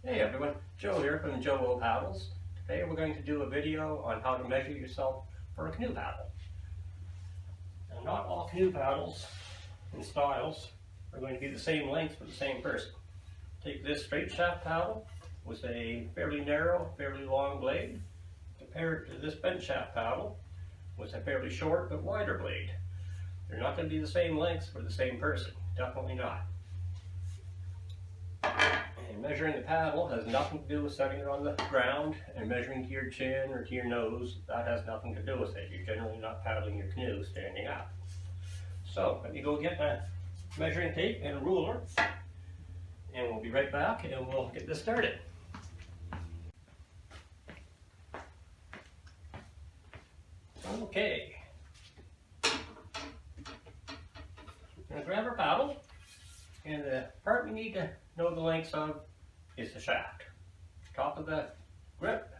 Hey everyone, Joe here from Joe O Paddles. Today we're going to do a video on how to measure yourself for a canoe paddle. Now, not all canoe paddles and styles are going to be the same length for the same person. Take this straight shaft paddle with a fairly narrow, fairly long blade, compared to this bent shaft paddle with a fairly short but wider blade. They're not going to be the same length for the same person, definitely not. And measuring the paddle has nothing to do with setting it on the ground and measuring to your chin or to your nose. That has nothing to do with it. You're generally not paddling your canoe standing up. So let me go get my measuring tape and a ruler, and we'll be right back and we'll get this started. Okay. I'm going to grab our paddle, and the part we need to know the lengths of is the shaft. Top of the grip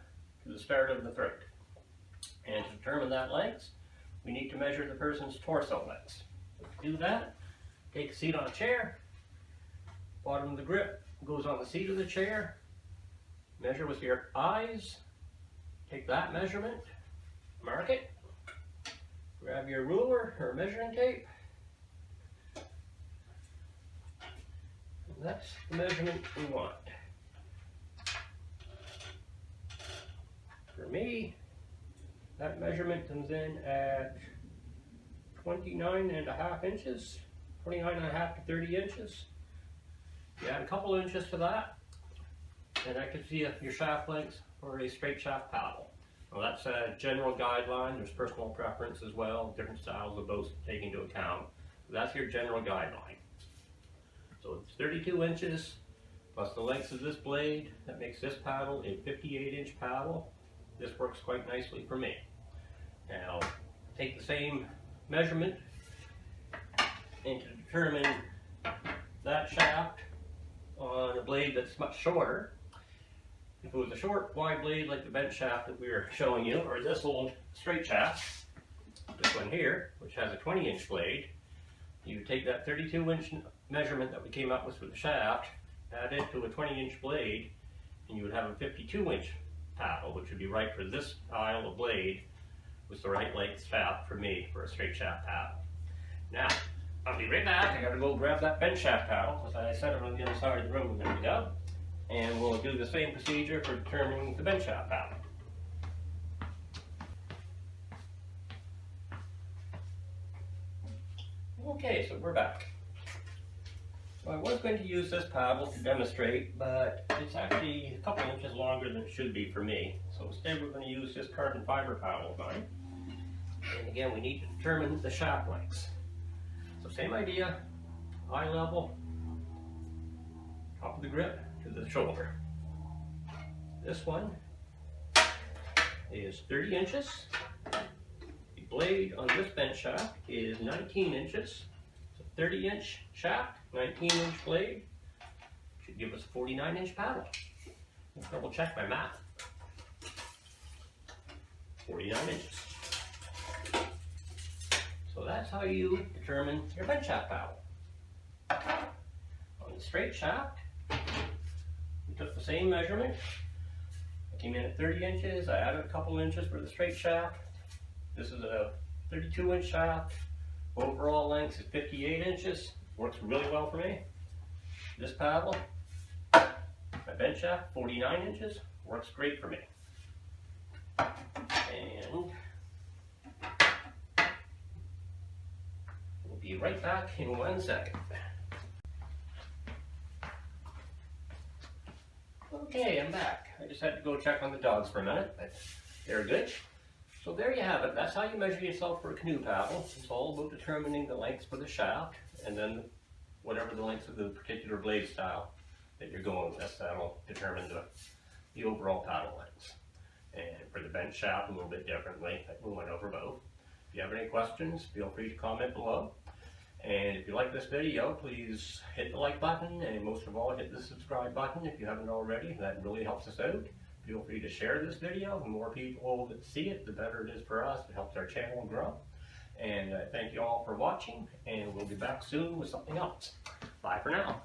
to the start of the throat. And to determine that length, we need to measure the person's torso length. To do that, take a seat on a chair, bottom of the grip goes on the seat of the chair, measure with your eyes, take that measurement, mark it, grab your ruler or measuring tape. That's the measurement we want. For me, that measurement comes in at 29.5 inches, 29.5 to 30 inches. You add a couple inches to that, and that gives you your shaft length for a straight shaft paddle. Well, that's a general guideline. There's personal preference as well, different styles of boats to take into account. That's your general guideline. So it's 32 inches plus the length of this blade. That makes this paddle a 58-inch paddle. This works quite nicely for me. Now, take the same measurement and to determine that shaft on a blade that's much shorter. If it was a short, wide blade like the bent shaft that we were showing you, or this old straight shaft, this one here, which has a 20-inch blade, you would take that 32-inch measurement that we came up with for the shaft, add it to a 20-inch blade, and you would have a 52-inch paddle, which would be right for this style of blade with the right length shaft for me for a straight shaft paddle. Now, I'll be right back. I gotta go grab that bent shaft paddle, as I set it on the other side of the room a minute ago, and we'll do the same procedure for determining the bent shaft paddle. Okay, so we're back. So I was going to use this paddle to demonstrate, but it's actually a couple inches longer than it should be for me. So instead we're going to use this carbon fiber paddle of mine. And again, we need to determine the shaft lengths. So same idea, eye level, top of the grip to the shoulder. This one is 30 inches. The blade on this bent shaft is 19 inches. It's a 30-inch shaft, 19-inch blade. Should give us a 49-inch paddle. Let's double check my math. 49 inches. So that's how you determine your bent shaft paddle. On the straight shaft, we took the same measurement. I came in at 30 inches. I added a couple inches for the straight shaft. This is a 32-inch shaft. Overall length is 58 inches. Works really well for me. This paddle, my bent shaft, 49 inches. Works great for me. And we'll be right back in 1 second. Okay, I'm back. I just had to go check on the dogs for a minute, but they're good. So there you have it. That's how you measure yourself for a canoe paddle. It's all about determining the lengths for the shaft, and then whatever the lengths of the particular blade style that you're going with, that'll determine the overall paddle lengths. And for the bent shaft, a little bit differently. We went over both. If you have any questions, feel free to comment below. And if you like this video, please hit the like button, and most of all, hit the subscribe button if you haven't already. That really helps us out. Feel free to share this video. The more people that see it, the better it is for us. It helps our channel grow. And thank you all for watching, and we'll be back soon with something else. Bye for now.